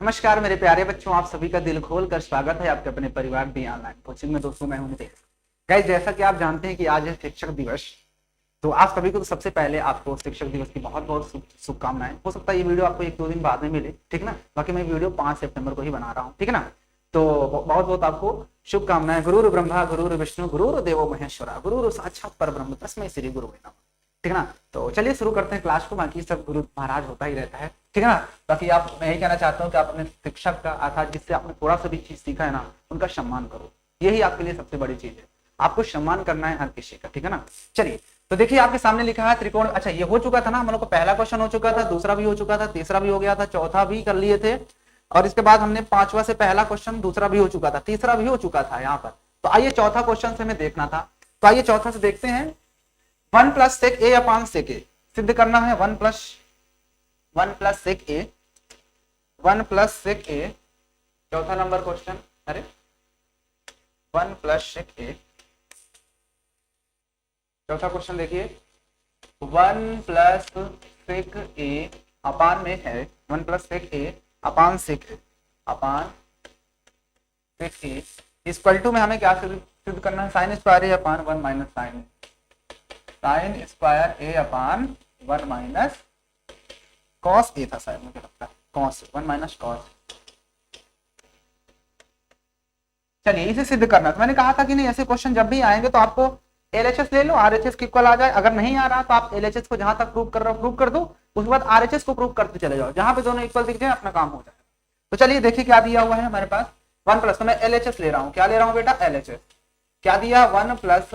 नमस्कार मेरे प्यारे बच्चों, आप सभी का दिल खोल कर स्वागत है आपके अपने परिवार दी ऑनलाइन कोचिंग में। दोस्तों मैं हूं नितेश। गाइस, जैसा कि आप जानते हैं कि आज है शिक्षक दिवस, तो आप सभी को तो सबसे पहले आपको शिक्षक दिवस की बहुत बहुत शुभकामनाएं। हो सकता है ये वीडियो आपको 1-2 दिन बाद में मिले, ठीक ना। बाकी मैं वीडियो 5 सितंबर को ही बना रहा हूँ, ठीक है ना। तो बहुत बहुत आपको शुभकामनाएं। गुरुर ब्रह्मा गुरुर विष्णु गुरुर देवो महेश्वरा गुरुर साक्षात परब्रह्म तस्मै श्री गुरुवे नमः। ठीक है ना। तो चलिए शुरू करते हैं क्लास को। बाकी सब गुरु महाराज होता ही रहता है, ठीक है ना। बाकी आप, मैं यही कहना चाहता हूँ कि आप अपने शिक्षक का अर्थात जिससे आपने थोड़ा सा भी चीज सीखा है ना, उनका सम्मान करो। यही आपके लिए सबसे बड़ी चीज है। आपको सम्मान करना है हर किसी का, ठीक है ना। चलिए, तो देखिए आपके सामने लिखा है त्रिकोण। अच्छा, ये हो चुका था ना, हम लोग को पहला क्वेश्चन हो चुका था, दूसरा भी हो चुका था, तीसरा भी हो गया था, चौथा भी कर लिए थे, और इसके बाद हमने पांचवा से पहला क्वेश्चन, दूसरा भी हो चुका था, तीसरा भी हो चुका था यहाँ पर। तो आइए चौथा क्वेश्चन से हमें देखना था। तो आइए चौथा से देखते हैं। 1 plus sec A upon sec ए सिद्ध करना है। 1 प्लस सेक ए, 1 प्लस सेक ए, चौथा नंबर क्वेश्चन। अरे 1 प्लस सेक ए, चौथा क्वेश्चन देखिए। 1 प्लस सेक ए अपान में है 1 plus sec A upon sec A, upon sec A equal to में हमें क्या सिद्ध करना है? Sine square A upon 1 minus sine, sine square A upon 1 minus cos A था शायद, मुझे लगता है कॉस 1 माइनस कॉस। चलिए इसे सिद्ध करना। तो मैंने कहा था कि नहीं, ऐसे क्वेश्चन जब भी आएंगे तो आपको एलएचएस ले लो, आरएचएस के इक्वल आ जाए। अगर नहीं आ रहा तो आप एलएचएस को जहां तक प्रूव कर रहे हो प्रूव कर दो, उसके बाद आरएचएस को प्रूव करते चले जाओ। जहां पे दोनों इक्वल दिख जाए अपना काम हो जाएगा। तो चलिए देखिए क्या दिया हुआ है हमारे पास। 1 प्लस, तो मैं एलएचएस ले रहा हूँ। क्या ले रहा हूँ बेटा? एलएचएस। क्या दिया? 1 plus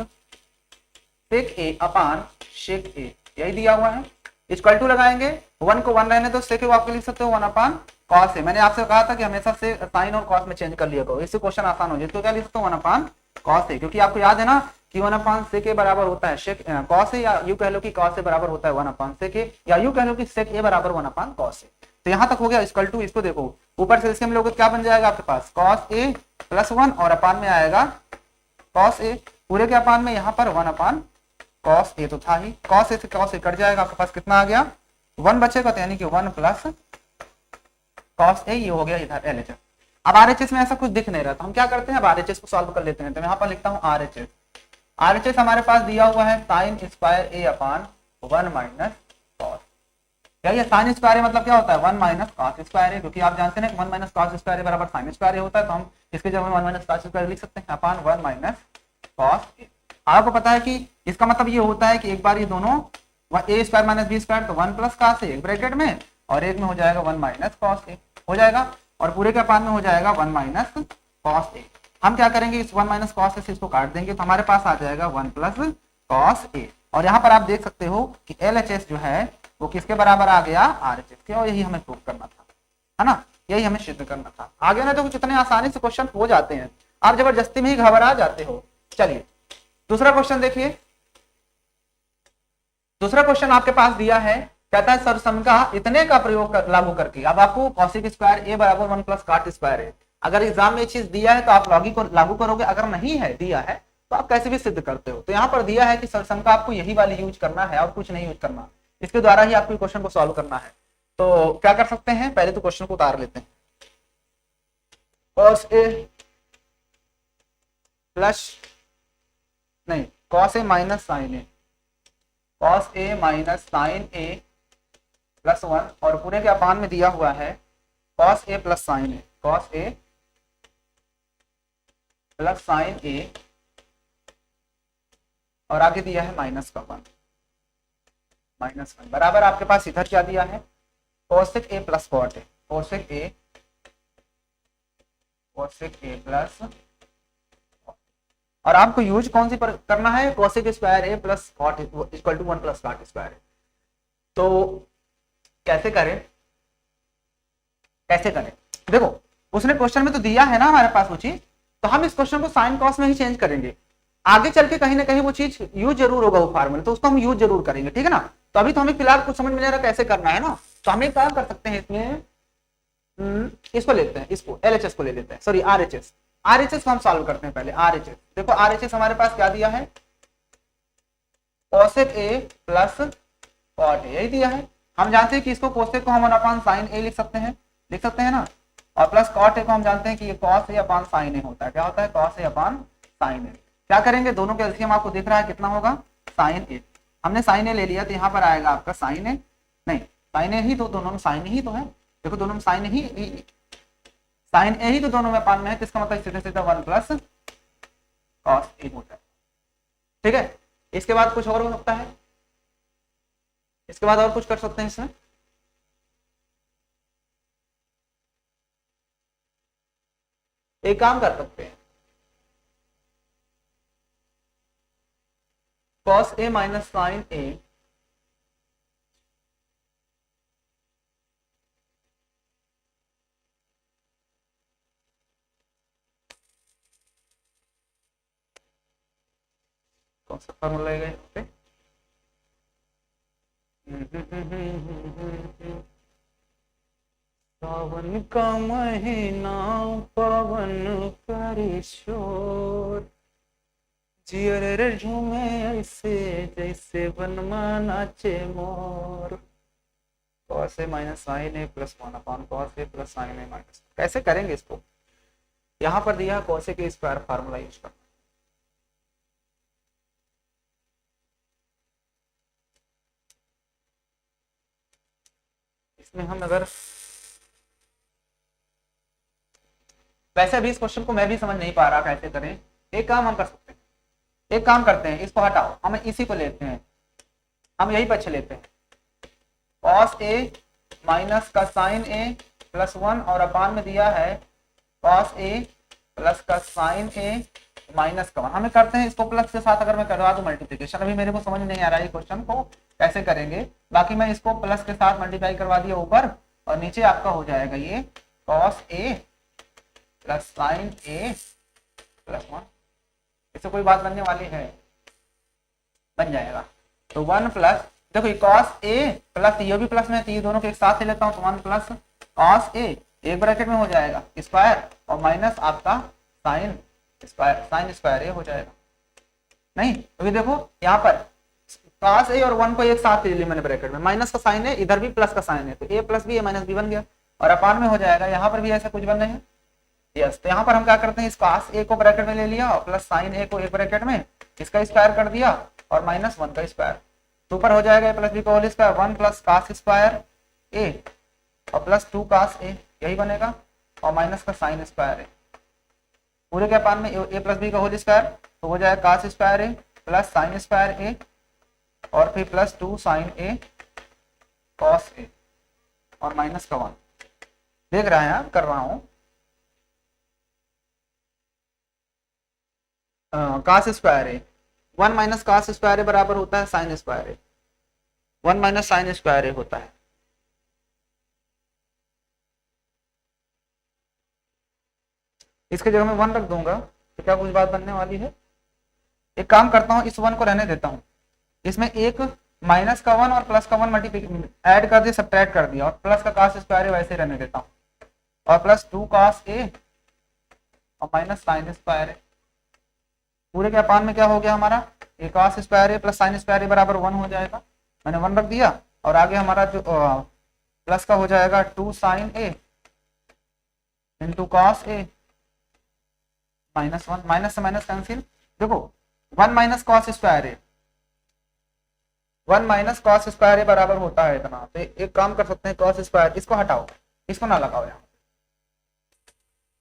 sec A upon shake ए, यही दिया हुआ है। इक्वल टू लगाएंगे, 1 को 1 रहने दो, सेक को आपको लिख सकते हो 1 अपान कॉस ए। मैंने आपसे कहा था कि हमेशा से साइन और कॉस में चेंज कर लिया करो, इससे क्वेश्चन आसान हो जाए। तो क्या लिख सकते हो? 1 अपान कॉस ए, क्योंकि आपको याद है ना कि 1 अपान सेक ए बराबर होता है शेक कॉस ए, या यूं कह लो कि कॉस ए बराबर होता है 1 अपान सेक ए, या यूं कह लो कि सेक ए बराबर 1 अपान कॉस ए। तो यहां तक हो गया। इक्वल टू, इसको देखो ऊपर से इसके हम लोग क्या बन जाएगा आपके पास? कॉस ए प्लस 1 और अपान में आएगा कॉस ए, पूरे के अपान में यहाँ पर 1 अपान कॉस ए तो था ही। कॉस ए से कॉस ए कट जाएगा, आपके पास कितना आ गया? 1 बचेगा, तो यानी कि 1 प्लस कॉस ए, ये हो गया इधर एलएचएस। अब आरएचएस में ऐसा कुछ दिख नहीं रहा, तो हम क्या करते हैं? अब आरएचएस को सॉल्व कर लेते हैं। तो यहाँ पर लिखता हूँ आरएचएस। आरएचएस हमारे पास दिया हुआ है sine square A upon 1 minus cos. क्या ये साइन स्क्वायर मतलब क्या होता है? 1 माइनस कॉस स्क्वायर है, क्योंकि आप जानते हैं 1 माइनस कॉस स्क्वायर बराबर साइन स्क्वायर होता है। तो हम इसके जगह 1 माइनस कॉस स्क्वायर लिख सकते हैं अपान 1 माइनस कॉस ए। आपको पता है कि इसका मतलब ये होता है कि एक बार ये दोनों ए स्क्वायर माइनस बी स्क्वायर, तो 1 प्लस कॉस ए एक ब्रैकेट में, और एक में हो जाएगा 1 माइनस कॉस ए हो जाएगा, और पूरे के अपान में हो जाएगा 1 माइनस कॉस ए। हम क्या करेंगे? इस 1 माइनस कॉस ए से इसको काट देंगे, तो हमारे पास आ जाएगा 1 प्लस कॉस ए। और यहाँ पर आप देख सकते हो कि एलएचएस जो है वो किसके बराबर आ गया? आरएचएस के। और यही हमें प्रूव करना था, है ना, यही हमें सिद्ध करना था। आगे ना तो कुछ इतने आसानी से क्वेश्चन हो जाते हैं, आप जबरदस्ती में ही घबरा जाते हो। चलिए दूसरा क्वेश्चन देखिए। दूसरा क्वेश्चन आपके पास दिया है, कहता है सरसम का इतने का प्रयोग लागू करके। अब आपको कॉसिक स्क्वायर ए बराबर 1 प्लस काट स्क्वायर है। अगर एग्जाम में ये चीज दिया है तो आप लागू करोगे, अगर नहीं है दिया है तो आप कैसे भी सिद्ध करते हो। तो यहाँ पर दिया है कि सरसम का आपको यही वाली यूज करना है और कुछ नहीं यूज करना, इसके द्वारा ही आपको क्वेश्चन को सॉल्व करना है। तो क्या कर सकते हैं? पहले तो क्वेश्चन को उतार लेते हैं। कॉस ए प्लस नहीं, cos A minus sign A, cos A minus sign A plus 1, और पूरे के अपान में दिया हुआ है cos A plus sign A, cos A plus sign ए, और आगे दिया है माइनस का 1, माइनस 1 बराबर आपके पास इधर क्या दिया है? Cosec A plus cot A, cosec A plus, और आपको यूज कौन सी पर करना है? Cosec square A plus cot equal to 1 plus cot square. तो कैसे करें? देखो उसने क्वेश्चन में तो दिया है ना हमारे पास वो चीज, तो हम इस क्वेश्चन को साइन कॉस में ही चेंज करेंगे। आगे चल के कहीं ना कहीं वो चीज यूज जरूर होगा वो फार्मूला, तो उसको हम यूज जरूर करेंगे, ठीक है ना। तो अभी तो हमें फिलहाल कुछ समझ में नहीं आ रहा कैसे करना है ना। तो हम एक काम कर सकते हैं इसमें, इसको लेते हैं, इसको एलएचएस को ले लेते हैं, सॉरी आरएचएस। आरएचएस को हम सॉल्व करते हैं पहले। आरएचएस देखो, आरएचएस हमारे पास क्या दिया है? Cosec A plus cot A, यही दिया है। हम जानते हैं कि इसको कोसेक को हम 1 अपान साइन ए लिख सकते हैं ना। और प्लस कॉट ए को हम जानते हैं कि ये कॉस ए अपान साइन ए होता है। क्या होता है? कॉस ए अपान साइन ए। क्या करेंगे, दोनों के एलसीएम आपको दिख रहा है कितना होगा, साइन ए। हमने साइन ए ले लिया तो यहाँ पर आएगा आपका साइन ए, नहीं साइन ए ही तो, दोनों में साइन ही तो है, देखो दोनों में साइन ही, साइन ए ही तो दोनों में अपान में है, तो इसका मतलब सीधे सीधा 1 प्लस कॉस ए होता है। ठीक है, इसके बाद कुछ और हो सकता है, इसके बाद और कुछ कर सकते हैं इसमें। एक काम कर सकते हैं, कॉस ए माइनस साइन ए कौन सा फॉर्मूला है यहाँ पे, सावन का महीना पवन करे शोर, जियर झूमे ऐसे जैसे वनमा नाचे मोर। Cos A minus sign A plus 1 upon cos A plus sign A minus. कैसे करेंगे इसको, यहाँ पर दिया कॉस ए के स्क्वायर फार्मूला यूज करना। इसमें हम अगर, वैसे भी इस क्वेश्चन को मैं भी समझ नहीं पा रहा कैसे करें। एक काम हम कर सकते हैं, एक काम करते हैं, इसको हटाओ, हम इसी को लेते हैं, हम यही पक्ष लेते हैं, कॉस ए माइनस का साइन ए प्लस 1 और अपान में दिया है कॉस ए प्लस का साइन ए माइनस का 1। हमें करते हैं इसको प्लस के साथ, अगर मैं करवा दूं मल्टीप्लिकेशन, अभी मेरे को समझ नहीं आ रहा है क्वेश्चन को कैसे करेंगे, बाकी मैं इसको प्लस के साथ मल्टीप्लाई करवा दिया ऊपर, और नीचे आपका हो जाएगा ये cos A plus sign A plus 1। इससे कोई बात बनने वाली है, बन जाएगा। तो 1 प्लस, देखो ये कॉस ए प्लस ये भी प्लस में, तो ये दोनों के एक साथ ले लेता हूँ, तो 1 प्लस कॉस ए एक ब्रैकेट में हो जाएगा स्क्वायर, और माइनस आपका sine square, sign square A हो जाएगा। नहीं क्योंकि देखो यहाँ पर कॉस ए और 1 को एक साथ ले लिया मैंने ब्रैकेट में, माइनस का साइन है, इधर भी प्लस का साइन है, तो ए प्लस बी ए माइनस बी बन गया, और अपान में हो जाएगा। यहाँ पर भी ऐसा कुछ बन रहे हैं, यस। तो यहाँ पर हम क्या करते हैं, इस कॉस ए को ब्रैकेट में ले लिया और प्लस साइन ए को एक ब्रैकेट में, इसका स्क्वायर कर दिया और माइनस 1 का स्क्वायर, तो ऊपर हो जाएगा ए प्लस बी का whole square, 1 plus cos square A और प्लस 2 कॉस ए, यही बनेगा, और माइनस का साइन स्क्वायर ए, पूरे के अपान में ए प्लस बी का होल स्क्वायर, तो हो जाएगा cos square A plus sign square A और फिर प्लस 2 साइन ए कॉस ए और माइनस का 1। देख रहे हैं आप, कर रहा हूं, cos square A 1 minus cos square A बराबर होता है sine square A, 1 minus sign square ए होता है। इसके जगह मैं 1 रख दूंगा तो क्या कुछ बात बनने वाली है। एक काम करता हूं, इस 1 को रहने देता हूं, इसमें एक माइनस का 1 और प्लस का 1 मल्टीप्लाई ऐड कर दिया, सब्ट्रैक्ट कर दिया, और प्लस का कॉस स्क्वायर ए वैसे रहने देता हूं, और प्लस 2 कॉस ए और माइनस साइन स्क्वायर ए, पूरे के अपान में क्या हो गया हमारा, ए cos square A plus sign square A बराबर 1 हो जाएगा। मैंने 1 रख दिया, और आगे हमारा जो प्लस का हो जाएगा 2 sine A into cos A minus 1, minus से माइनस कैंसिल, देखो 1 minus cos square A, 1 minus cos square A बराबर होता है इतना। तो एक काम कर सकते हैं, कॉस स्क्वायर इसको हटाओ, इसको ना लगाओ, यहाँ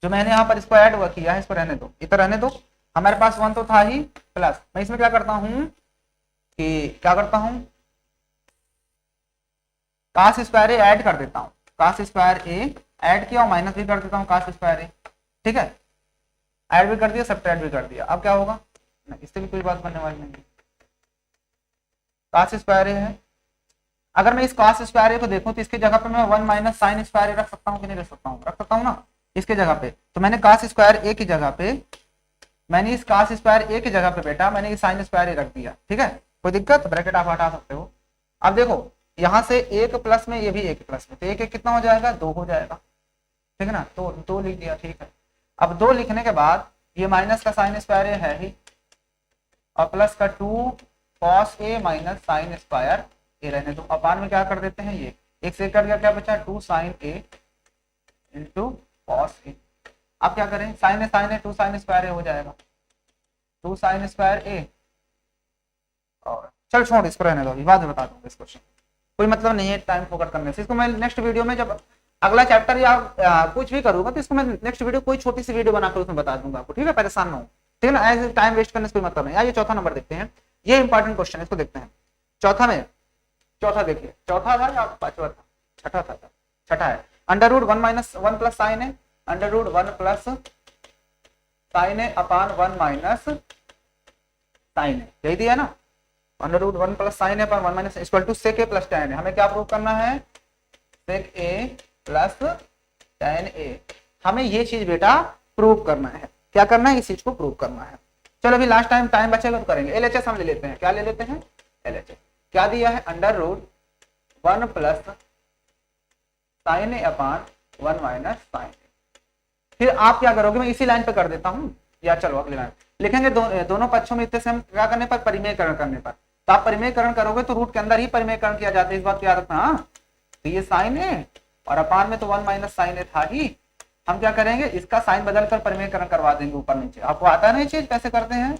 जो मैंने यहाँ पर इसको ऐड हुआ किया है इसको रहने दो, इधर रहने दो। हमारे पास 1 तो था ही, प्लस मैं इसमें क्या करता हूं कि क्या करता हूं, कॉस स्क्वायर ए ऐड कर देता हूं, कॉस स्क्वायर ए ऐड किया और माइनस भी कर देता हूं कॉस स्क्वायर ए, ठीक है, ऐड भी कर दिया सब्ट्रैक्ट भी कर दिया। अब क्या होगा, नहीं इससे भी कोई बात बनने वाली नहीं, कॉस स्क्वायर ए है। अगर मैं इस कॉस स्क्वायर ए को देखूं तो इसकी जगह पे मैं 1 माइनस साइन स्क्वायर ए रख सकता हूं कि नहीं रख सकता हूं, रख सकता हूं ना इसके जगह पे। तो मैंने कॉस स्क्वायर ए की जगह पे, मैंने इस कॉस स्क्वायर ए की जगह पे बेटा मैंने इस साइन स्क्वायर ए रख दिया, ठीक है, कोई दिक्कत, ब्रैकेट आप हटा सकते हो। अब देखो यहाँ से 1 प्लस में, ये भी 1 प्लस में, तो 1 कितना हो जाएगा, 2 हो जाएगा, ठीक है ना, तो 2 लिख दिया, ठीक है। अब 2 लिखने के बाद ये माइनस का साइन स्क्वायर ए है ही, और प्लस का 2 cos A minus sign square ए रहने दो, अपान में क्या कर देते हैं, ये एक से कर दिया, क्या बचा 2 sine A into cos A. अब क्या करें, sign A 2 sign square A हो जाएगा, 2 साइन स्क्वायर ए। और चल छोड़, इसको रहने दो, अभी बाद में बता दूंगा इस क्वेश्चन, कोई मतलब नहीं है टाइम फोकट करने से। इसको मैं नेक्स्ट वीडियो में जब अगला चैप्टर या कुछ भी करूंगा तो इसको मैं नेक्स्ट वीडियो कोई छोटी सी वीडियो बनाकर उसमें बता दूंगा आपको, ठीक है, परेशान ना हो, ठीक है ना, ऐसे टाइम वेस्ट करने से कोई मतलब नहीं। आइए चौथा नंबर देखते हैं, ये इंपॉर्टेंट क्वेश्चन है, इसको देखते हैं। चौथा देखिए, चौथा था या पांचवा था, छठा है। Under root 1 minus 1 plus sine है, अंडर रूट 1 प्लस साइन है अपान 1 माइनस साइन है, यही दिया है ना, अंडर रूट 1 प्लस साइन है upon 1 minus equal to sec A plus tan है। हमें क्या प्रूव करना है, सेक ए प्लस tan ए। हमें ये चीज बेटा प्रूव करना है, क्या करना है, इस चीज को प्रूव करना है। चलो अभी लास्ट टाइम बचेगा तो करेंगे। एलएचएस हम ले लेते हैं, क्या ले लेते हैं, एलएचएस क्या दिया है, अंडर रूट 1 प्लस साइन ए अपान 1 माइनस साइन ए। फिर आप क्या करोगे, मैं इसी लाइन पे कर देता हूं, या चलो अगली लाइन लिखेंगे, दोनों पक्षों में इतने से हम क्या करने पर, परिमेयकरण करने पर। तो आप परिमेयकरण करोगे तो रूट के अंदर ही परिमेयकरण किया जाता है, इस बात को याद रखना। हाँ, तो ये साइन ए और अपान में तो 1 माइनस साइन ए था ही, हम क्या करेंगे, इसका साइन बदलकर परिमेयकरण करवा देंगे ऊपर नीचे। आपको आता है ना ये चीज कैसे करते हैं,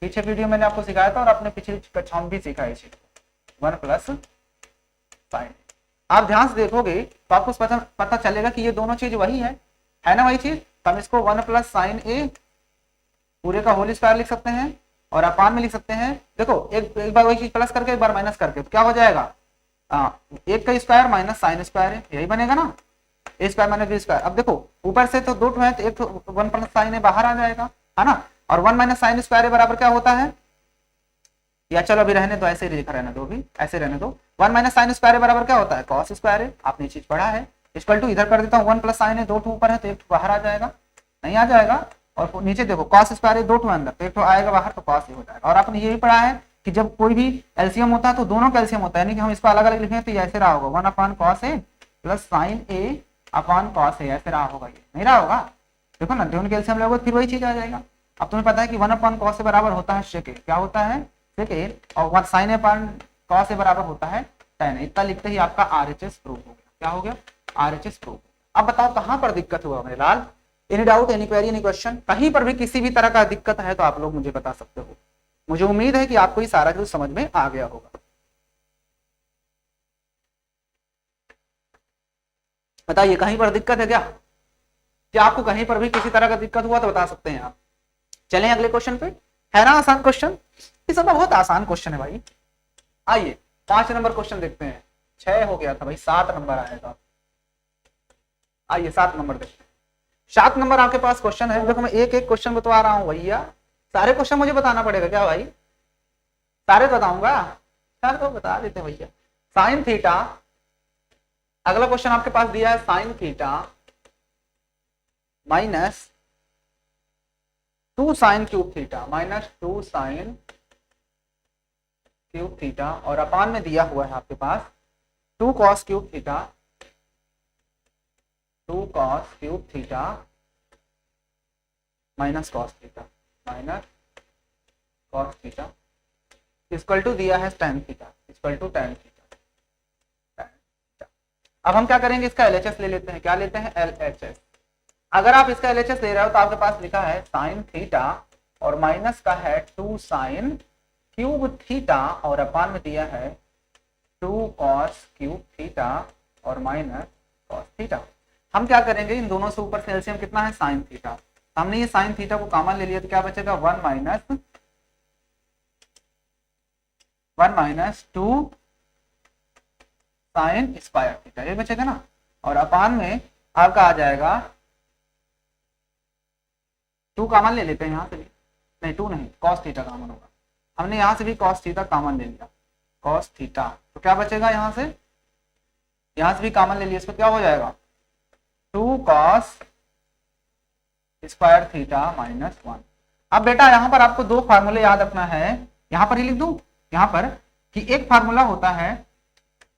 पीछे वीडियो मैंने आपको सिखाया था और अपने पिछली कक्षाओं में भी सीखा है, 1 प्लस साइन। आप ध्यान से देखोगे तो आपको पता चलेगा कि ये दोनों चीज वही है ना, वही चीज। तो हम इसको 1 प्लस साइन ए पूरे का होल स्क्वायर लिख सकते हैं और अपान में लिख सकते हैं। देखो एक बार वही चीज प्लस करके एक बार माइनस करके, तो क्या हो जाएगा, एक का स्क्वायर माइनस साइन स्क्वायर है, यही बनेगा ना, ए स्क्वायर माइनस बी स्क्वायर। अब देखो ऊपर से तो 2 है, तो एक 1 प्लस साइन ए बाहर आ जाएगा, है ना, और 1 माइनस साइन स्क्वायर बराबर क्या होता है, या चलो अभी रहने दो, ऐसे ही लिखा रहने दो, अभी ऐसे रहने दो। 1 माइनस साइन स्क्वायर बराबर क्या होता है, कॉस स्क्वायर है, आपने चीज पढ़ा है। इक्वल टू इधर कर देता हूँ, 1 प्लस साइन है, 2 ऊपर है तो 1 बाहर आ जाएगा, नहीं आ जाएगा, और नीचे देखो कॉस स्क्वायर है, 2 अंदर तो 1 आएगा बाहर, तो कॉस ही हो जाएगा। और आपने ये भी पढ़ा है कि जब कोई भी एलसीएम होता है तो दोनों का एलसीएम होता है, यानी कि हम इसको अलग अलग लिखेंगे तो ये ऐसे रहा होगा, 1 अपान cos A plus sign A upon cos A, ऐसे रहा होगा, ये नहीं रहा होगा। देखो ना, दोनों के एलसीएम लोगे फिर वही चीज आ जाएगा। अब तुम्हें पता है कि 1 अपान कॉस ए बराबर होता है सेक ए, क्या होता है, सेक ए, और sign A upon cos A बराबर होता है tan ए। इतना लिखते ही आपका आरएचएस प्रूव हो गया। क्या हो गया, आरएचएस प्रूव। अब बताओ कहां पर दिक्कत हुआ मेरे लाल, any doubt, any query, any question, कहीं पर भी किसी भी तरह का दिक्कत है तो आप लोग मुझे बता सकते हो। मुझे उम्मीद है कि आपको ये सारा कुछ समझ में आ गया होगा। बताइए कहीं पर दिक्कत है क्या आपको कहीं पर भी किसी तरह का दिक्कत हुआ तो बता सकते हैं आप। चलें अगले क्वेश्चन पे, है ना आसान क्वेश्चन, ये सब बहुत आसान क्वेश्चन है भाई। आइए 5 नंबर क्वेश्चन देखते हैं, 6 हो गया था भाई, 7 नंबर आएगा। आइए 7 नंबर देखते हैं। 7 नंबर आपके पास क्वेश्चन है, देखो मैं एक एक क्वेश्चन बता रहा हूं भैया, सारे क्वेश्चन मुझे बताना पड़ेगा क्या भाई, सारे बताऊंगा, तो बता देते हैं भैया। साइन थीटा, अगला क्वेश्चन आपके पास दिया है sine theta minus 2 sine cube theta, minus 2 sine cube theta, और अपान में दिया हुआ है आपके पास 2 cos cube theta, 2 cos cube theta minus cos theta, minus cos theta equal to दिया है tan theta, equal to tan theta. अब हम क्या करेंगे, इसका एलएचएस ले लेते हैं। क्या लेते हैं, एलएचएस। अगर आप इसका एलएचएस ले रहे हो तो आपके पास लिखा है साइन थीटा और माइनस का है 2 साइन क्यूब थीटा, और अपान में दिया है 2 कॉस क्यूब थीटा और माइनस कॉस थीटा। हम क्या करेंगे, इन दोनों से ऊपर से एलसीएम कितना है, साइन थीटा। हमने ये साइन थीटा को कॉमन ले लिया तो क्या बचेगा, 1 माइनस 2 साइन स्क्वायर थीटा, ये बचेगा ना, और अपान में आपका आ जाएगा 2 कॉमन ले लेते हैं यहाँ से भी, नहीं 2 नहीं, कॉस थीटा कॉमन होगा, हमने यहाँ से भी कॉस थीटा कॉमन ले लिया, कॉस थीटा, तो क्या बचेगा, यहाँ से भी कॉमन ले लिया, इसको क्या हो जाएगा 2 कॉस स्क्वायर थीटा माइनस 1। अब बेटा यहाँ पर आपको 2 फार्मूले याद रखना है, यहाँ पर ही लिख दूं, यहाँ पर कि एक फार्मूला होता है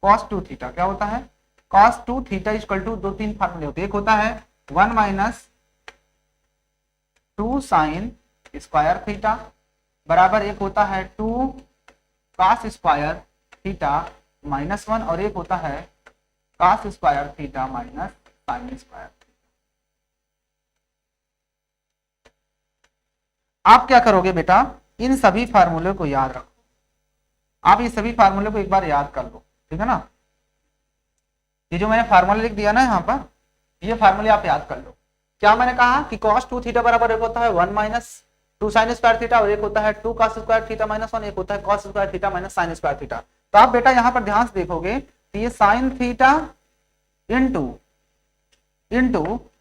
cos 2 थीटा, क्या होता है cos 2 थीटा इक्वल टू 2-3 फार्मूले होते हैं। एक होता है 1 माइनस 2 साइन स्क्वायर थीटा बराबर, एक होता है 2 cos स्क्वायर थीटा माइनस 1, और एक होता है cos square theta minus sine square. आप क्या करोगे बेटा, इन सभी फार्मूले को याद रखो, आप ये सभी फार्मूले को एक बार याद कर लो, ठीक है ना। ये जो मैंने फार्मूला लिख दिया ना यहाँ पर, ये फार्मूले आप याद कर लो। क्या मैंने कहा कि cos 2 थीटा बराबर एक होता है 1 माइनस 2 साइन स्क्वायर थीटा, और एक होता है 2 cos स्क्वायर थीटा माइनस 1, एक होता है cos square theta minus sine square theta. तो आप बेटा यहाँ पर ध्यान से देखोगे तो ये साइन थीटा इंटू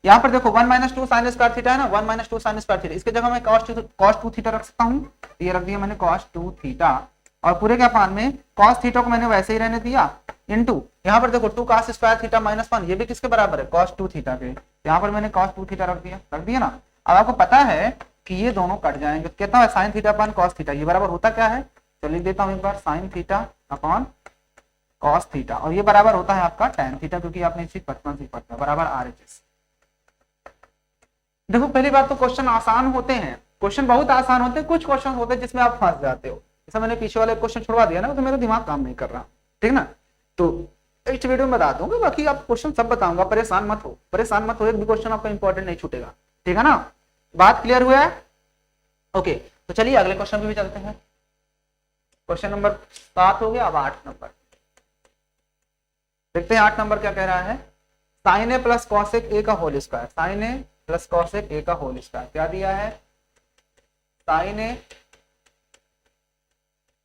यहाँ पर देखो 1 माइनस 2 साइन स्क्वायर थीटा है ना, 1 माइनस 2 साइन स्क्वायर थीटा, इसके जगह मैं cos 2 थीटा रख सकता हूँ, ये रख दिया मैंने cos 2 थीटा, और पूरे के पान में cos थीटा को मैंने वैसे ही रहने दिया, इंटू यहाँ पर देखो 2 cos स्क्वायर थीटा माइनस 1, ये भी किसके बराबर है, cos 2 थीटा के, यहाँ पर मैंने cos 2 थीटा रख दिया ना। अब आपको पता है कि ये दोनों कट जाएंगे, कितना है sine theta upon cos theta, ये बराबर होता क्या है, तो लिख देता हूँ एक बार, sine theta upon cos theta, और ये बराबर होता है आपका tan थीटा, क्योंकि आपने इसी बचपन से पढ़ा बराबर RHS। देखो पहली बात तो क्वेश्चन आसान होते हैं, क्वेश्चन बहुत आसान होते हैं, कुछ क्वेश्चन होते हैं जिसमें आप फंस जाते हो, जैसा मैंने पीछे वाले क्वेश्चन छुड़वा दिया ना, तो मेरा दिमाग काम नहीं कर रहा, ठीक ना। तो इस वीडियो में बता दूंगा, बाकी आप क्वेश्चन सब बताऊंगा, परेशान मत हो, एक भी क्वेश्चन आपका इंपॉर्टेंट नहीं छूटेगा, ठीक है ना। बात क्लियर हुआ है, ओके। तो चलिए अगले क्वेश्चन पे भी चलते हैं। क्वेश्चन नंबर 7 हो गया, अब 8 नंबर देखते हैं। 8 नंबर क्या कह रहा है, sine A plus cosec A का whole square, sine A plus cosec A का होल स्क्वायर, क्या दिया है, sine A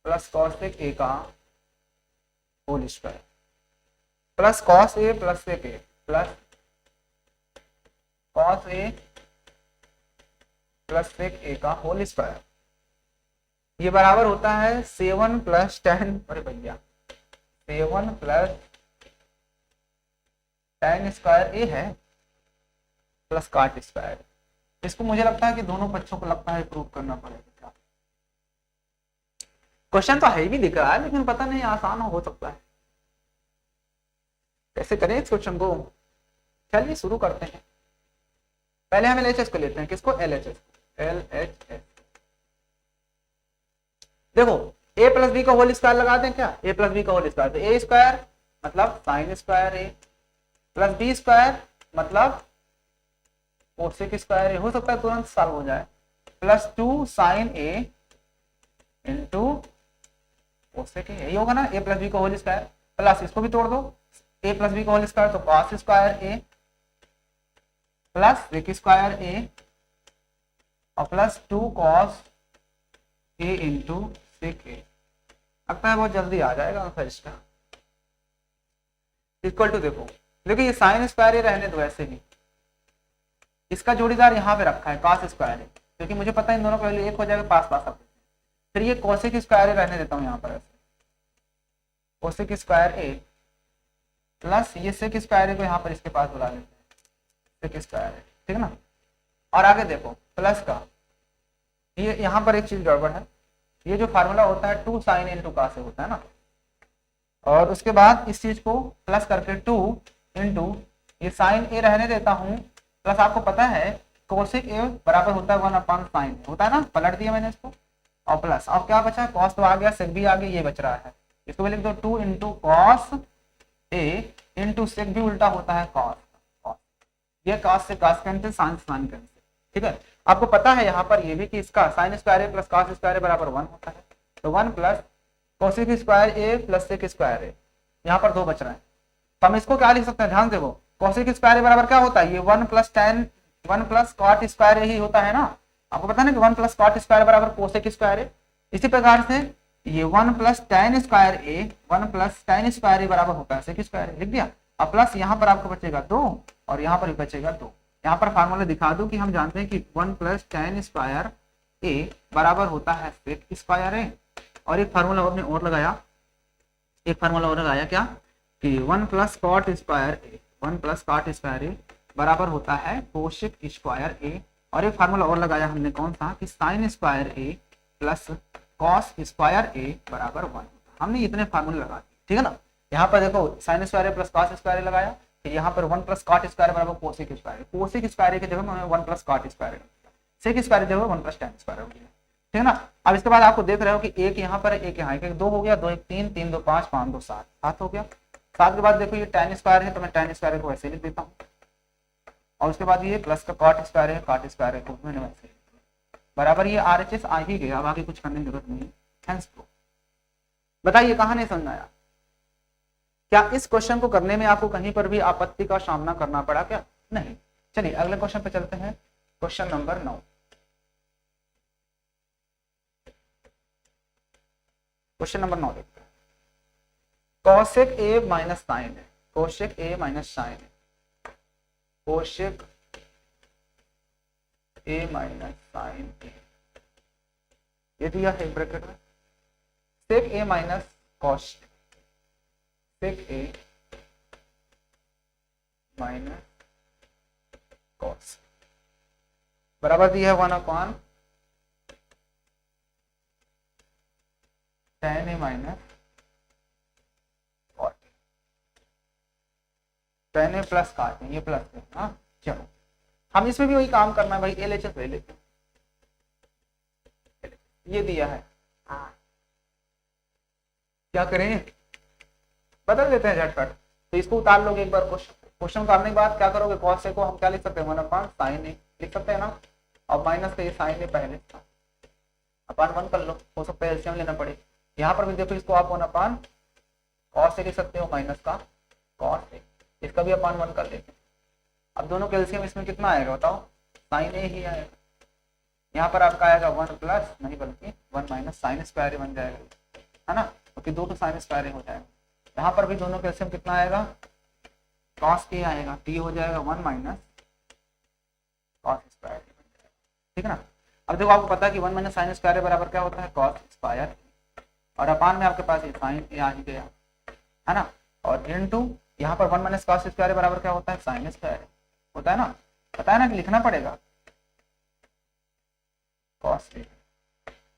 plus cosec A का whole square plus cos A plus sec A plus cos A plus sec A का whole square, ये बराबर होता है 7 प्लस 10, अरे भैया 7 प्लस tan स्क्वायर ए है प्लस काट स्क्वायर। इसको मुझे लगता है कि दोनों पक्षों को लगता है प्रूव करना पड़ेगा। क्वेश्चन तो है भी दिख रहा है, लेकिन पता नहीं आसान हो सकता है, कैसे करें इस क्वेश्चन को। चलिए शुरू करते हैं। पहले हम LHS को लेते हैं, किसको, LHS। देखो a प्लस बी का होल स्क्वायर लगा दें क्या, a प्लस बी का होल स्क्वायर, तो ए स्क्वायर मतलब sine square A plus B square मतलब कोसेक स्क्वायर ए, हो सकता है तुरंत सॉल्व हो जाए, plus 2 sine A into cosec A, यही होगा ना, a प्लस बी का होल स्क्वायर, प्लस इसको भी तोड़ दो, a प्लस बी का होल स्क्वायर तो cos square A plus sec square A और plus 2 cos A into sec ए। लगता है बहुत जल्दी आ जाएगा आंसर इसका। इक्वल टू देखो ये साइन स्क्वायर ए रहने दो ऐसे ही, इसका जोड़ीदार यहाँ पे रखा है कॉस स्क्वायर ए, क्योंकि मुझे पता है इन दोनों का वैल्यू 1 हो जाएगा, पास पास। फिर ये कोसेक स्क्वायर ए रहने देता हूँ यहाँ पर ऐसे, कोसेक स्क्वायर ए प्लस ये सेक स्क्वायर ए को यहाँ पर इसके पास बुला लेते हैं, सेक स्क्वायर ए, ठीक है ना। और आगे देखो प्लस का, ये यहाँ पर एक चीज गड़बड़ है, ये जो फार्मूला होता है 2 साइन इंटू का से होता है ना, और उसके बाद इस चीज को प्लस करके 2 इंटू ये साइन ए रहने देता हूँ, प्लस आपको पता है कोसेक ए बराबर होता है 1 अपॉन साइन होता है ना, पलट दिया मैंने इसको, और प्लस अब क्या बचा, कॉस तो आ गया, सेक भी आ गया, ये बच रहा है, इसको भी लिख दो 2 into cos A into sec भी उल्टा होता है कॉस, ये कॉस से कॉस कैंसिल, साइन से साइन कैंसिल, ठीक है। आपको पता है यहाँ पर ये भी कि इसका sign square A plus cos square A बराबर 1 होता है, तो 1 plus cosec square A plus sec square ए, यहाँ पर 2 बच रहा है, तो हम इसको क्या लिख सकते हैं, ध्यान से वो कोसेक स्क्वायर ए बराबर क्या होता है, ये 1 plus tan 1 plus cot square A ही होता है ना, आपको पता है ना कि 1 प्लस कॉट स्क्वायर बराबर कोसेक स्क्वायर ए। इसी प्रकार से ये 1 plus tan square A 1 plus tan square A बराबर होता है सेक स्क्वायर ए, लिख दिया। अब प्लस यहाँ पर आपको बचेगा 2 और यहाँ पर भी बचेगा 2। यहाँ पर फार्मूला दिखा दूं कि हम जानते हैं कि 1 प्लस tan स्क्वायर ए बराबर होता है सेक स्क्वायर ए, और एक फार्मूला आपने और लगाया, क्या कि 1 plus cot square A 1 plus cot square A बराबर होता है कोसेक स्क्वायर ए, और एक फार्मूला और लगाया हमने कौन सा, कि sign square A plus cos square A बराबर 1। हमने इतने फार्मूले लगा दिए, ठीक है ना। यहाँ पर देखो sine square A plus cos square A लगाया, फिर यहाँ पर 1 प्लस कॉट स्क्वायर बराबर कोसेक स्क्वायर, कोसेक स्क्वायर की जगह में 1 plus cot square, sec square जगह 1 प्लस tan स्क्वायर हो गया, ठीक है ना। अब इसके बाद आपको देख रहे हो कि एक यहाँ पर एक यहाँ, एक 2 हो गया, 2 1 3 3 2 5 5 2 7 7 हो गया। 7 के बाद देखो ये tan स्क्वायर है, तो मैं tan स्क्वायर को वैसे लिख देता हूँ, और उसके बाद ये प्लस का कॉट स्क्वायर है, कॉट स्क्वायर को मैंने वैसे, बराबर ये RHS आ ही गया, अब आगे कुछ करने की जरूरत नहीं है। Hence proof. बताइए कहाँ नहीं समझ आया? क्या इस क्वेश्चन को करने में आपको कहीं पर भी आपत्ति का सामना करना पड़ा क्या? नहीं। चलिए अगले क्वेश्चन पे चलते हैं, क्वेश्चन नंबर 9। क्वेश्चन नंबर 9 देखते हैं। कौशिक ए माइनस साइन है, कौशिक ए माइनस साइन है, कौशिक ए माइनस साइन ए, ये दिया है ब्रैकेट में। सेक ए माइनस कॉस, सेक ए माइनस कॉस बराबर दिया है 1/tan ए माइनस कॉट, tan ए प्लस काट, ये प्लस है। हाँ चलो हम इसमें भी वही काम करना है भाई, LHS ले लेते हैं। ये दिया है, क्या करें, बदल देते हैं झटपट। तो इसको उतार लोगे एक बार, क्वेश्चन उतारने के बाद क्या करोगे, cos ए को हम क्या लिख सकते हैं 1/sin ए लिख सकते हैं ना, और माइनस का ये sin ए पहले था, अपन 1 कर लो, हो सकता है एलसीएम लेना पड़े। यहाँ पर भी देखो इसको आप 1/cos ए लिख सकते हो माइनस का cos ए, इसका भी अपन 1 कर लेते हैं। अब दोनों कैल्शियम इसमें कितना आएगा बताओ, sin ए ही आएगा। यहाँ पर आपका आएगा 1 प्लस नहीं बल्कि 1 माइनस sin स्क्वायर बन जाएगा, है ना, क्योंकि 2 तो sin स्क्वायर हो जाएगा। यहाँ पर भी दोनों कैल्शियम कितना आएगा, cos ए आएगा, t हो जाएगा 1 माइनस cos स्क्वायर बन जाएगा, ठीक है ना। अब देखो आपको पता है कि 1 माइनस sin स्क्वायर बराबर क्या होता है cos स्क्वायर, और अपान में आपके पास ये sin ए आ ही गया, है ना, और इनटू यहाँ पर 1 माइनस cos स्क्वायर बराबर क्या होता है sin स्क्वायर होता है ना, पता है ना कि लिखना पड़ेगा cos ए, है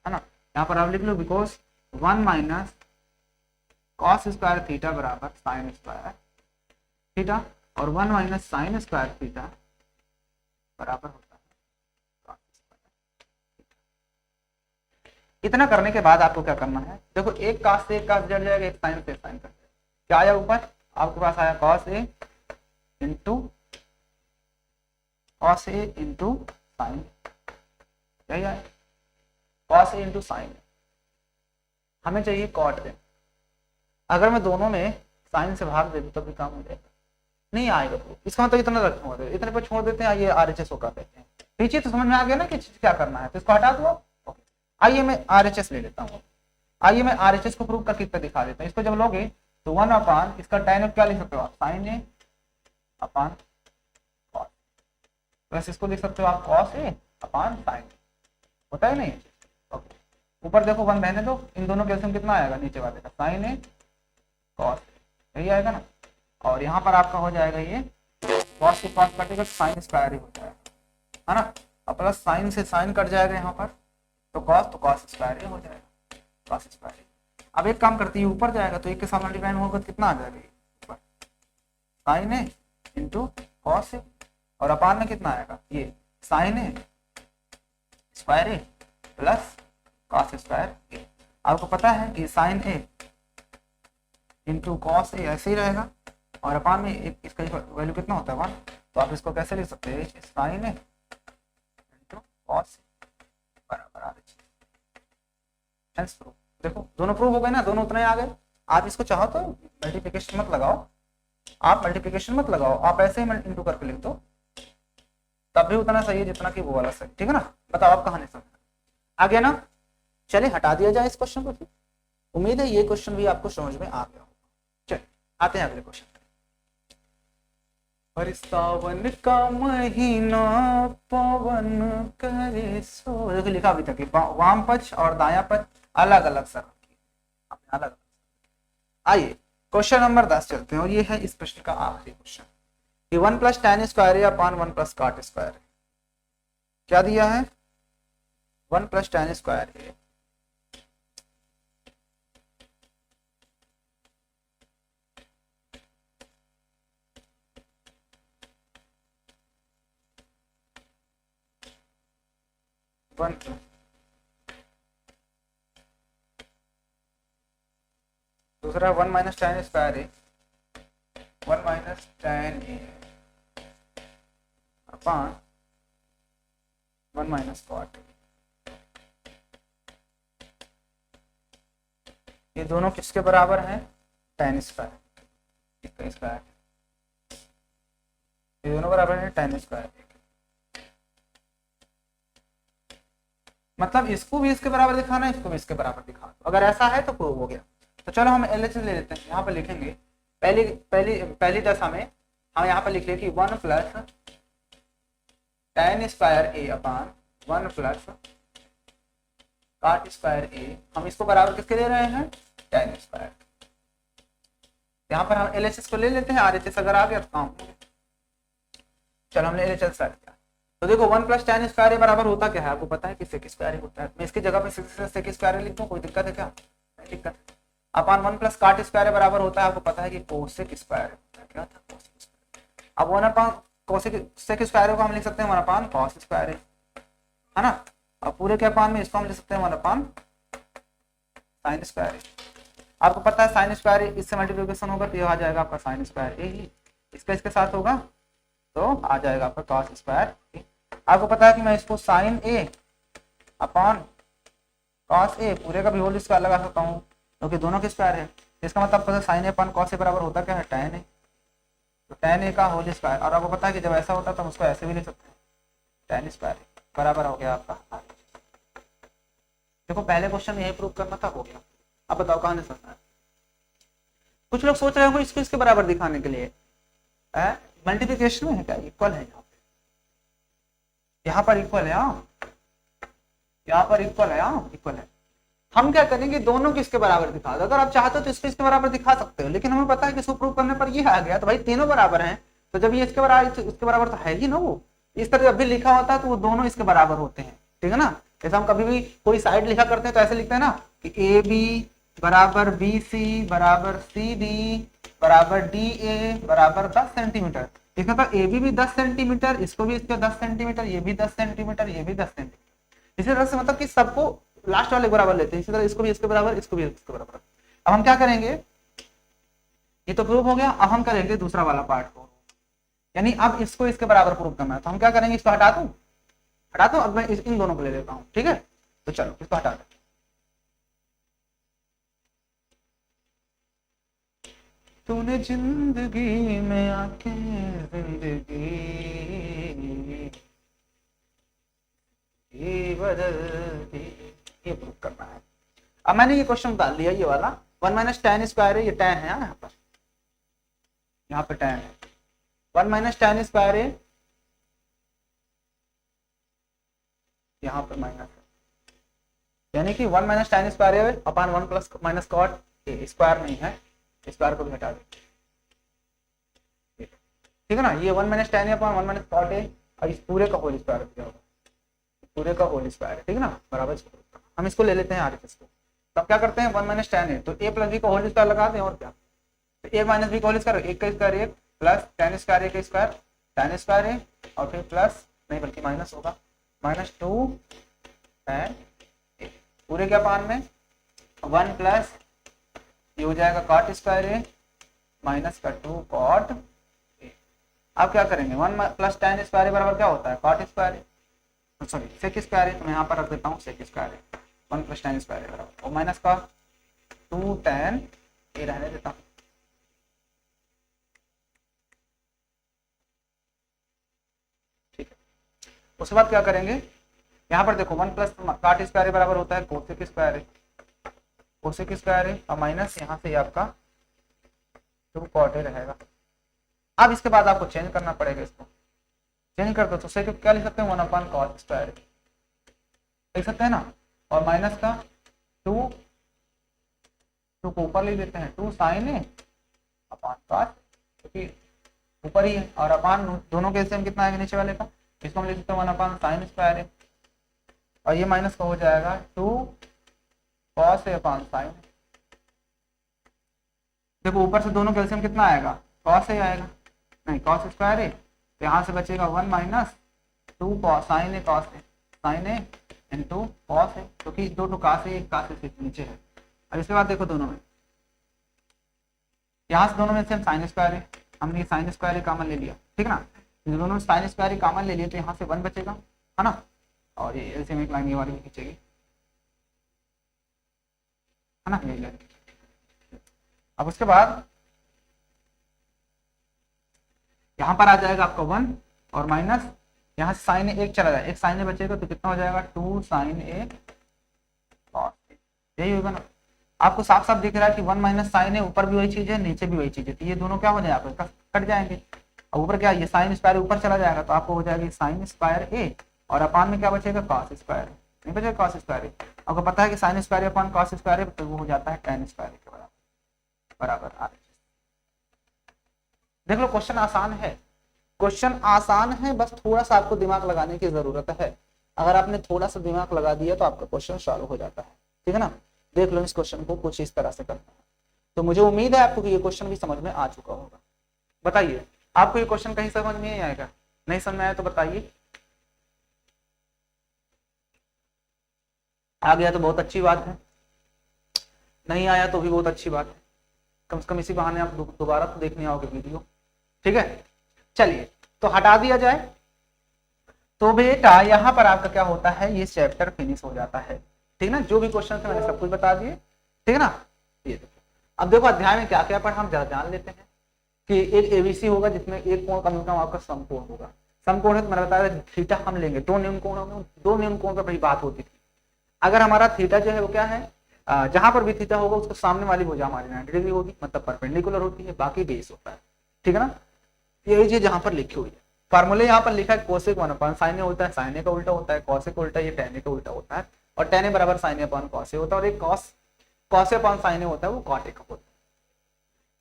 ना। यहाँ पर आप लिख लो because 1 minus cos square theta बराबर sin स्क्वायर थीटा, और 1 माइनस sin स्क्वायर थीटा बराबर होता है cos स्क्वायर। इतना करने के बाद आपको क्या करना है, देखो एक cos से एक cos जड़ जाएगा, एक sin से sin कट जाएगा, क्या आया ऊपर आपके पास आया cos ए इंटू cos ए इंटू sin, यही आया cos ए इंटू sin। हमें चाहिए cot ए, अगर मैं दोनों में sin से भाग दे दूं तब भी काम हो जाएगा, नहीं आएगा तो इसका मतलब इतना छोड़ दे, इतने पर छोड़ देते हैं, ये RHS को कर देते हैं। पीछे तो समझ में आ गया ना कि क्या करना है, तो इसको हटा दो। ओके आइए मैं RHS ले लेता हूँ, आइए मैं RHS को प्रूव करके दिखा देता हूँ। इसको जब लोगे तो 1/, इसका tan क्या लिख सकते हो आप sin ए अपान cos, प्लस इसको लिख सकते हो आप cos ए अपान sin, होता है नहीं। ओके ऊपर देखो 1 रहने दो, इन दोनों कैल्शियम कितना आएगा नीचे वाले का sin ए cos, यही आएगा ना, और यहाँ पर आपका हो जाएगा ये cos से cos कटेगा sin स्क्वायर ही हो जाएगा, है ना, और प्लस sin से sin कट जाएगा यहाँ पर, तो cos स्क्वायर ही हो जाएगा cos स्क्वायर। अब एक काम करती है ऊपर जाएगा तो एक के साथ मल्टीप्लाई होगा कितना आ जाएगा ऊपर sin ए इंटू cos ए, और अपान में कितना आएगा ये sin A square A plus cos square ए। आपको पता है कि sin ए इंटू cos ए ऐसे ही रहेगा, और अपान में एक इसका वैल्यू कितना होता है 1, तो आप इसको कैसे लिख सकते हैं sin ए इंटू cos ए बराबर RHS। देखो दोनों प्रूव हो गए ना, दोनों उतने आ गए। आप इसको चाहो तो मल्टीप्लिकेशन मत लगाओ, आप मल्टीप्लिकेशन मत लगाओ, आप ऐसे ही इंटू करके लिख दो, तब भी उतना सही है जितना कि वो वाला सही, ठीक है ना। बताओ आप कहाँ नहीं समझ आ गया ना, चले हटा दिया जाए इस क्वेश्चन को। फिर उम्मीद है ये क्वेश्चन भी आपको समझ में आ गया होगा। चलिए आते हैं अगले क्वेश्चन। और सावन का महीना पवन करे सो, देखो लिखा भी था कि वाम पक्ष और दायां पक्ष अलग अलग सर अलग। आइए क्वेश्चन नंबर 10 चलते हैं, और ये है इस प्रश्न का आखिरी क्वेश्चन कि 1 प्लस tan स्क्वायर या अपान 1 प्लस cot स्क्वायर, क्या दिया है 1 प्लस tan स्क्वायर है, दूसरा 1 माइनस tan स्क्वायर है 1 माइनस tan ए अपान 1 माइनस cot, ये दोनों किसके बराबर हैं, tan स्क्वायर, इसका स्क्वायर, ये दोनों बराबर है tan स्क्वायर। मतलब इसको भी इसके बराबर दिखाना है, इसको भी इसके बराबर दिखाना, अगर ऐसा है तो प्रूव हो गया। तो चलो हम LHS ले लेते हैं, यहाँ पर लिखेंगे पहली पहली पहली दशा में हम यहाँ पर लिख लें कि 1 plus tan square A upon 1 plus cot square ए, हम इसको बराबर किसके ले रहे हैं, tan स्क्वायर। यहाँ पर हम LHS को ले लेते हैं, RHS अगर आ गया तो काम हो गया। चलो हमने LHS सेट किया, तो देखो 1 प्लस tan स्क्वायर बराबर होता क्या है, आपको पता है कि sec स्क्वायर होता है। मैं इसकी जगह पे sec स्क्वायर लिख दूं, कोई दिक्कत है क्या, नहीं दिक्कत है। अपान 1 प्लस cot स्क्वायर बराबर होता है, आपको पता है कि cosec स्क्वायर होता है, क्या था cosec स्क्वायर। अब 1 अपान cosec स्क्वायर को हम लिख सकते हैं 1 अपान cos स्क्वायर है ना, और पूरे के अपान में इसको हम लिख सकते हैं 1 अपान sin स्क्वायर। आपको पता है sin स्क्वायर इससे मल्टीप्लिकेशन होगा तो ये आ जाएगा आपका sin स्क्वायर ए ही, इसका इसके साथ होगा तो आ जाएगा आपका cos स्क्वायर ए। आपको पता है कि मैं इसको sin ए अपान cos ए पूरे का भी होल स्क्वायर लगा सकता हूँ, क्योंकि दोनों के स्क्वायर है। इसका मतलब पता है sin ए अपान cos ए बराबर होता क्या है, tan ए, तो tan ए का होल स्क्वायर। और आपको पता है कि जब ऐसा होता है तो हम उसको ऐसे भी ले सकते हैं, tan स्क्वायर बराबर हो गया आपका। देखो पहले क्वेश्चन में यही प्रूव करना था, हो गया। अब बताओ कहाँ से समझना है। कुछ लोग सोच रहे होंगे इसको इसके बराबर दिखाने के लिए मल्टीप्लिकेशन में है क्या, इक्वल है यहाँ पर इक्वल है, यहाँ पर इक्वल है, इक्वल है। हम क्या करेंगे, दोनों किसके बराबर दिखा दो। अगर आप चाहते हो तो इसको इसके बराबर दिखा सकते हो, लेकिन हमें पता है कि इसको प्रूव करने पर ये आ गया तो भाई तीनों बराबर हैं, तो जब ये इसके बराबर तो है ही ना वो। इस तरह जब भी लिखा होता है तो वो दोनों इसके बराबर होते हैं, ठीक है ना। जैसे हम कभी भी कोई साइड लिखा करते हैं तो ऐसे लिखते हैं ना कि ए बी बराबर बी सी बराबर सी डी बराबर डी ए बराबर 10 सेंटीमीटर। इसका तो ए बी भी 10 सेंटीमीटर, इसको भी इसके 10 सेंटीमीटर, ये भी 10 सेंटीमीटर, ये भी 10 सेंटीमीटर। इसी तरह से मतलब कि सबको लास्ट वाले बराबर लेते हैं, इसी तरह इसको भी इसके बराबर, इसको भी इसके बराबर। अब हम क्या करेंगे, ये तो प्रूव हो गया, अब हम करेंगे दूसरा वाला पार्ट को, यानी अब इसको इसके बराबर प्रूव करना है। तो हम क्या करेंगे, इसको हटा दूं, अब मैं इन दोनों को ले लेता हूं, ठीक है। तो चलो इसको हटा दो। तूने जिंदगी में आके जिंदगी बदल दी, ये प्रूव करना है। अब मैंने ये क्वेश्चन डाल दिया, ये वाला 1 माइनस tan स्क्वायर है, ये tan है यहाँ पर, यहाँ पे tan है। 1 माइनस tan स्क्वायर है, यहाँ पर माइनस है, यानी कि 1 माइनस tan स्क्वायर है upon 1 plus minus cot A, square नहीं है, स्क्वायर को भी हटा दे, ठीक है ना। ये 1 माइनस tan है अपान 1 माइनस कॉट ए, और इस पूरे का होल स्क्वायर दिया होगा, पूरे का होल स्क्वायर है, ठीक है ना, बराबर। हम इसको ले लेते हैं RHS को, तब क्या करते हैं 1 माइनस tan है तो a प्लस बी का होल स्क्वायर लगा दें, और क्या, तो a माइनस बी का होल स्क्वायर, एक का स्क्वायर एक प्लस tan स्क्वायर एक स्क्वायर tan स्क्वायर है, और फिर प्लस नहीं बल्कि माइनस होगा, माइनस 2 tan a, पूरे के अपान में 1 प्लस ये हो जाएगा कॉट स्क्वायर है माइनस का 2 कॉट ए। अब क्या करेंगे, 1 प्लस tan स्क्वायर बराबर क्या होता है, कॉट स्क्वायर है, सॉरी सेक स्क्वायर है, तो मैं यहाँ पर रख देता हूँ सेक स्क्वायर है, 1 प्लस tan स्क्वायर बराबर, और माइनस का 2 tan ए रहने देता हूँ, ठीक है। उसके बाद क्या करेंगे, यहाँ पर देखो 1 प्लस कॉट स्क्वायर बराबर होता है कोसेक स्क्वायर है, कोसेक स्क्वायर है, और माइनस यहाँ से आपका 2 कॉट ए रहेगा। अब इसके बाद आपको चेंज करना पड़ेगा, इसको चेंज कर दो तो सेक क्या लिख सकते हैं 1 अपान कॉट स्क्वायर लिख सकते हैं ना, और माइनस का 2 को ऊपर ले लेते हैं 2 साइन ए अपान कॉट, क्योंकि ऊपर ही है, और अपान दोनों के सेम कितना आएगा नीचे वाले का, इसको हम लिख सकते हैं 1 अपान साइन स्क्वायर है, और ये माइनस का हो जाएगा 2 कॉस ए अपान साइन। देखो ऊपर से दोनों कैल्शियम कितना आएगा, कॉस ए आएगा, नहीं कॉस स्क्वायर है, तो यहाँ से बचेगा 1 minus 2 cos sine A cos A, sine A into cos A, क्योंकि 2 तो कास ए, एक कास ए से नीचे है। अब इसके बाद देखो दोनों में, यहाँ से दोनों में सेम साइन स्क्वायर है, हमने साइन स्क्वायर कॉमन ले लिया, ठीक है ना, दोनों में साइन स्क्वायर कॉमन ले लिए तो यहाँ से 1 बचेगा, है ना, और ये एलसीएम एक लाइन ये वाली भी खींचेगी, है ना, यही लाइन, अब उसके बाद यहां पर आ जाएगा आपका 1 और माइनस यहाँ से साइन ए एक चला जाए, एक साइन ए बचेगा तो कितना हो जाएगा 2 साइन ए कॉस ए, यही होगा ना। आपको साफ साफ दिख रहा है कि 1 माइनस साइन ए ऊपर भी वही चीज है नीचे भी वही चीज है, तो ये दोनों क्या हो जाएगा कट जाएंगे। और ऊपर क्या ये साइन स्क्वायर ऊपर चला जाएगा तो आपको हो जाएगा साइन स्क्वायर ए और अपान में क्या बचेगा कॉस स्क्वायर, नहीं बचेगा कॉस स्क्वायर ए। आपको पता है कि sine square upon cos square तो वो हो जाता है tan स्क्वायर के बराबर आर। देख लो क्वेश्चन आसान है, क्वेश्चन आसान है, बस थोड़ा सा आपको दिमाग लगाने की जरूरत है। अगर आपने थोड़ा सा दिमाग लगा दिया तो आपका क्वेश्चन सॉल्व हो जाता है, ठीक है ना। देख लो इस क्वेश्चन को कुछ इस तरह से करना है, तो मुझे उम्मीद है आपको कि ये क्वेश्चन भी समझ में आ चुका होगा। बताइए आपको ये क्वेश्चन कहीं समझ में नहीं आएगा, नहीं समझ में आया तो बताइए, आ गया तो बहुत अच्छी बात है, नहीं आया तो भी बहुत अच्छी बात है, कम से कम इसी बहाने आप दोबारा तो देखने आओगे वीडियो, ठीक है। चलिए तो हटा दिया जाए, तो बेटा यहाँ पर आपका क्या होता है ये चैप्टर फिनिश हो जाता है, ठीक ना। जो भी क्वेश्चन थे मैंने सब कुछ बता दिए, ठीक है ना। ये देखो अब देखो अध्याय में क्या क्या पढ़ा हम जरा जान लेते हैं कि एक एबीसी होगा जिसमें एक कोण कम से कम आपका समकोण होगा। समकोण है तो मैंने बताया थीटा हम लेंगे, दो न्यून कोण होंगे, दो न्यून कोण पर बड़ी बात होती थी। अगर हमारा थीटा जो है वो क्या है, जहां पर भी थीटा होगा उसको सामने वाली भुजा हमारी 90 डिग्री होगी, मतलब परपेंडिकुलर होती है, बाकी बेस होता है, ठीक है ना। यही चीज जहां पर लिखी हुई है, फार्मूले यहाँ पर लिखा है कोसेक 1 अपॉन साइन ए होता है, साइन ए का उल्टा होता है, कॉसेक उल्टा ये tan ए का उल्टा होता है, और tan ए बराबर sign A upon cos A होता है, और एक कॉस ए अपॉन साइन ए होता है वो कॉट ए का होता है।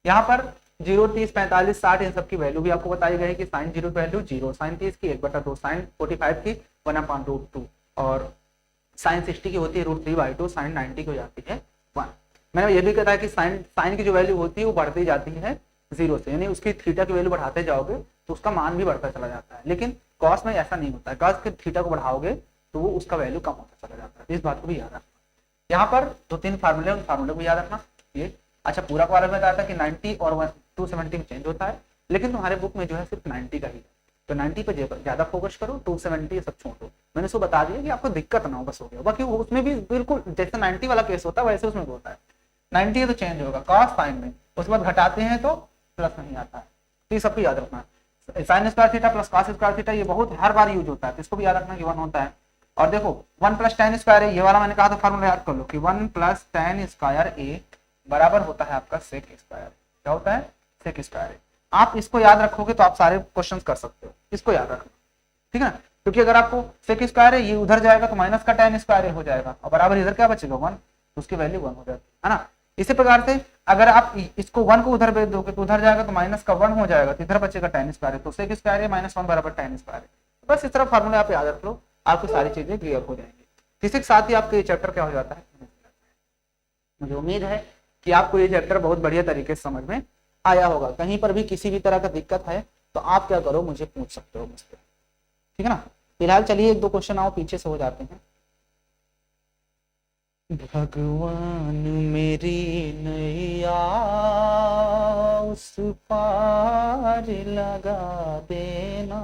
यहाँ पर 0, 30, 45, 60 इन सब की वैल्यू भी आपको बताई गई है कि साइन 0 वैल्यू 0, साइन 30 की 1/2, साइन 45 की 1/√2 और साइन 60 की होती है √3/2, साइन 90 की हो जाती है 1। मैंने ये भी कहा कि साइन की जो वैल्यू होती है वो बढ़ती जाती है 0 से, यानी उसकी थीटा की वैल्यू बढ़ाते जाओगे तो उसका मान भी बढ़ता चला जाता है, लेकिन कॉस में ऐसा नहीं होता है, कॉस के थीटा को बढ़ाओगे तो वो उसका वैल्यू कम होता चला जाता है, इस बात को भी याद रखना। यहाँ पर 2-3 फार्मूले, उन फार्मूले को याद रखना। ये अच्छा पूरा का में बताया था कि 90 और 270 में चेंज होता है, लेकिन तुम्हारे बुक में जो है सिर्फ 90 का ही है, तो 90 पे ज्यादा फोकस करो, 270 सब छोड़ दो। मैंने उसको बता दिया कि आपको दिक्कत ना हो, बस हो गया। बाकी उसमें भी बिल्कुल जैसे 90 वाला केस होता है वैसे उसमें होता है, 90 है तो चेंज होगा कॉस साइन में, उसके बाद घटाते हैं तो प्लस नहीं आता है, तो ये सबको याद रखना। Sine square theta plus cos square theta ये बहुत हर बार यूज होता है, तो इसको भी याद रखना कि 1 होता है। और देखो 1 + tan स्क्वायर है, ये वाला मैंने कहा था फार्मूला याद कर लो कि 1 + tan स्क्वायर ए बराबर होता है आपका सेक स्क्वायर। क्या होता है? Sec square. आप इसको याद रखोगे तो आप सारे क्वेश्चन कर सकते हो, इसको याद रखना, ठीक है ना। क्योंकि अगर आपको सेक स्क्वायर है ये उधर जाएगा तो माइनस का tan स्क्वायर हो जाएगा और बराबर इधर क्या बचेगा 1, तो उसकी वैल्यू 1 हो जाती है ना। इसी प्रकार से अगर आप इसको 1 को उधर भेज दोगे तो उधर जाएगा तो माइनस का 1 हो जाएगा, तो इधर बचेगा tan स्क्वायर, तो सेक स्क्वायर है -1 बराबर tan स्क्वायर। बस इस तरह फार्मूला आप याद रख लो, आपको सारी चीजें क्लियर हो जाएंगी। इसी के साथ ही आपको ये चैप्टर क्या हो जाता है। मुझे उम्मीद है कि आपको ये चैप्टर बहुत बढ़िया तरीके से समझ में आया होगा। कहीं पर भी किसी भी तरह का दिक्कत है तो आप क्या करो, मुझे पूछ सकते हो मुझसे, ठीक है ना। फिलहाल चलिए 1-2 क्वेश्चन आओ पीछे से हो जाते हैं। भगवान मेरी नैया उस पार लगा देना,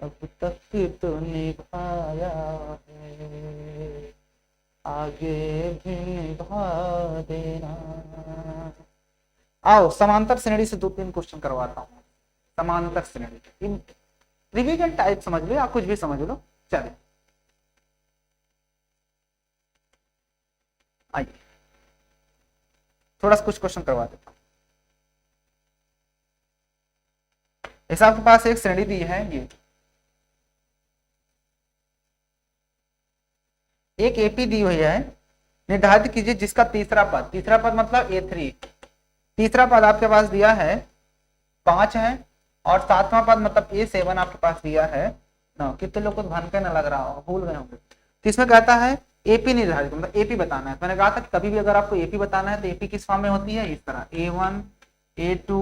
अब तक तो निभाया है, आगे भी निभा देना। आओ समांतर श्रेणी से 2-3 क्वेश्चन करवाता हूँ। समांतर श्रेणी रिवीजन टाइप समझ लो या कुछ भी समझ लो, चलिए आइए थोड़ा सा कुछ क्वेश्चन करवा देता हूँ। ऐसा आपके पास एक श्रेणी दी है, ये एक एपी दी हुई है, निर्धारित कीजिए जिसका तीसरा पद मतलब A3, तीसरा पद आपके पास दिया है 5 है और 7वां पद मतलब A7 आपके पास दिया है 9। कितने लोग को भनके न लग रहा हो, भूल गए होंगे। तो इसमें कहता है एपी निर्धारित मतलब एपी बताना है। मैंने कहा था कि कभी भी अगर आपको एपी बताना है तो एपी किस फॉर्म में होती है, इस तरह A1 A2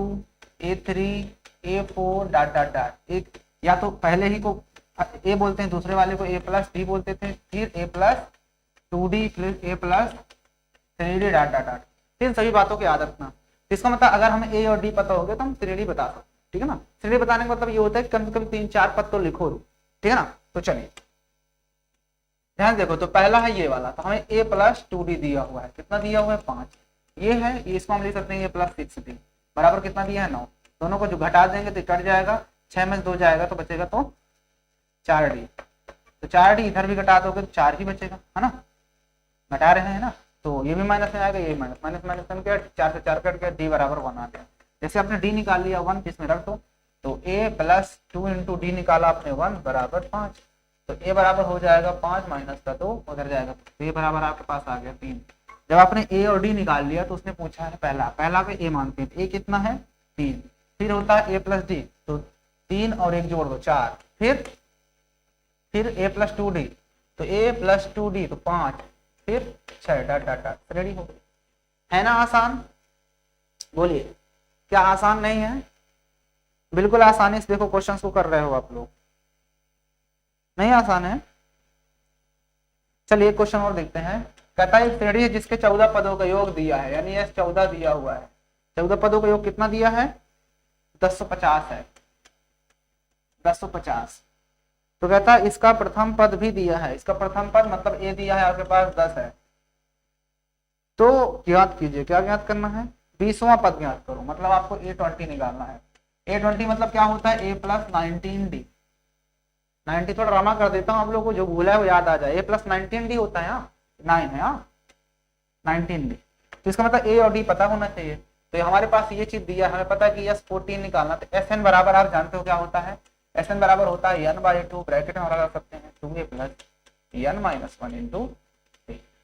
A3 A4 dot dot dot. एक या तो पहले ही को ए बोलते हैं, दूसरे वाले को A+D बोलते थे, फिर A+2D फिर A+3D डॉट डॉट डॉट। इन सभी बातों को याद रखना। इसका मतलब अगर हमें ए और डी पता हो गया तो हम 3D बता सकते हैं, ठीक है ना। 3D बताने का मतलब ये होता है कि कम से कम 3-4 पद तो लिखो, ठीक है ना। तो चलिए ध्यान देखो, तो पहला है ये वाला, तो हमें A+2D दिया हुआ है, कितना दिया हुआ है 5। ये है, ये इसको हम ले सकते हैं ये प्लस 6d बराबर कितना दिया है 9। दोनों को जो घटा देंगे तो कट जाएगा, 6 में से 2 जाएगा तो बचेगा तो 4d। तो 4d इधर भी घटा दोगे तो 4 ही बचेगा, है ना, घटा रहे हैं ना, तो ये भी माइनस में आएगा, ये माइनस माइनस माइनस में क्या, 4 से 4 कट गया, d बराबर 1 आ गया। जैसे आपने d निकाल लिया 1 इसमें रख दो, तो a प्लस 2 इंटू डी निकाला आपने 1 बराबर 5, तो a बराबर हो जाएगा 5 माइनस का 2 उधर जाएगा, तो a बराबर आपके पास आ गया 3। जब आपने a और d निकाल लिया तो उसने पूछा है पहला पे a मानते हैं, a कितना है 3, फिर होता है a प्लस डी, तो 3 और 1 जोड़ दो 4, फिर a प्लस 2d, तो a प्लस 2d तो 5, फिर 6 डॉट डॉट डॉट, रेडी हो गई। है ना आसान, बोलिए क्या आसान नहीं है? बिल्कुल आसानी से देखो क्वेश्चंस को कर रहे हो आप लोग, नहीं आसान है। चलिए क्वेश्चन और देखते हैं। कहता है एक श्रेणी है जिसके 14 पदों का योग दिया है, यानी यह 14 दिया हुआ है, 14 पदों का योग कितना दिया है 1050 है, 1050। तो कहता है इसका प्रथम पद भी दिया है, इसका प्रथम पद मतलब ए दिया है आपके पास 10 है, तो ज्ञात कीजिए, क्या ज्ञात करना है 20वां पद ज्ञात करो, मतलब आपको A20 निकालना है। A20 मतलब क्या होता है a प्लस 19d, 90 थोड़ा ड्रामा कर देता हूँ आप लोगों को, जो भूला है वो याद आ जाए, a प्लस 19d होता है, 9 है 19d, तो इसका मतलब a और d पता होना चाहिए। तो हमारे पास ये चीज दिया है, हमें पता है कि यस 14 निकालना, तो Sn बराबर आप जानते हो क्या होता है, Sn बराबर होता है n/2 ब्रैकेट में लगा सकते हैं 2a plus n minus 1 into.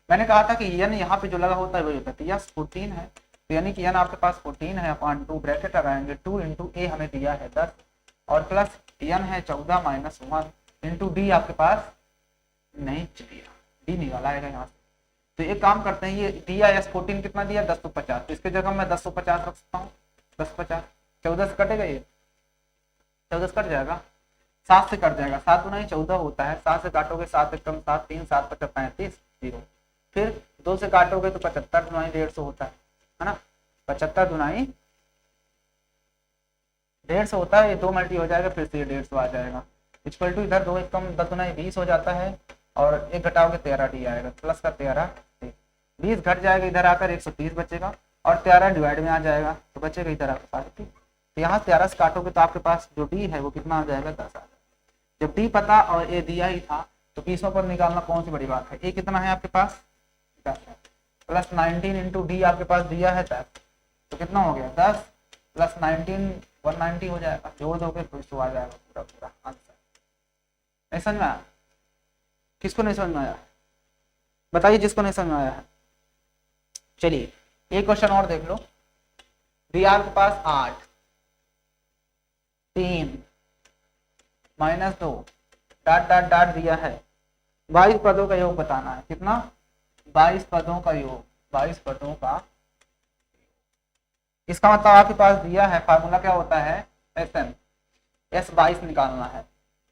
मैंने कहा था कि n यहाँ पे जो लगा होता है वही होता है, तो यस 14 है, तो यानी कि n आपके पास 14 है अपॉन 2 ब्रैकेट लगाएंगे 2 इंटू a हमें दिया है 10 और प्लस n है 14 माइनस 1 इंटू डी आपके पास नहीं दिया, डी निकाला आएगा यहाँ से। तो एक काम करते हैं, ये दिया एस 14 कितना दिया 1050, तो इसके जगह मैं 1050 रख सकता हूँ, 1050 14 से कटेगा, ये 14 से कट जाएगा, 7 से कट जाएगा, 7 गुना 14 होता है, 7 से काटोगे 7 एक कम 7 3 7 55 35 0, फिर 2 से काटोगे तो 75 दुनाई 150 होता है ना, 75 दुनाई 150 होता है, ये 2 मल्टी हो जाएगा, फिर से ये 150 आ जाएगा, इक्वल टू इधर 2 एक कम 10 दुनाई 20 हो जाता है, और एक घटाओगे 13 डी आएगा, प्लस का 13 20 घट जाएगा, इधर आकर 130 बचेगा, और 13 डिवाइड में आ जाएगा तो बचेगा इधर आपके पास, ठीक। तो यहाँ 13 से काटोगे तो आपके पास जो डी है वो कितना आ जाएगा 10 आ जाएगा। जब डी पता और ए दिया ही था तो 20वां पद निकालना कौन सी बड़ी बात है, ए कितना है आपके पास 10 है, प्लस 19 इंटू डी आपके पास दिया है 10, तो कितना हो गया 10 प्लस 19 190 हो जाएगा, जोड़ दोगे तो आ जाएगा पूरा पूरा आंसर। नहीं समझ में आया? किसको नहीं समझ में आया बताइए, जिसको नहीं समझ में आया है। चलिए एक क्वेश्चन और देख लो, दिया आपके पास 8 3 माइनस 2 डाट डाट डाट दिया है, 22 पदों का योग बताना है, कितना 22 पदों का योग, 22 पदों का, इसका मतलब आपके पास दिया है फार्मूला क्या होता है Sn, S22 निकालना है,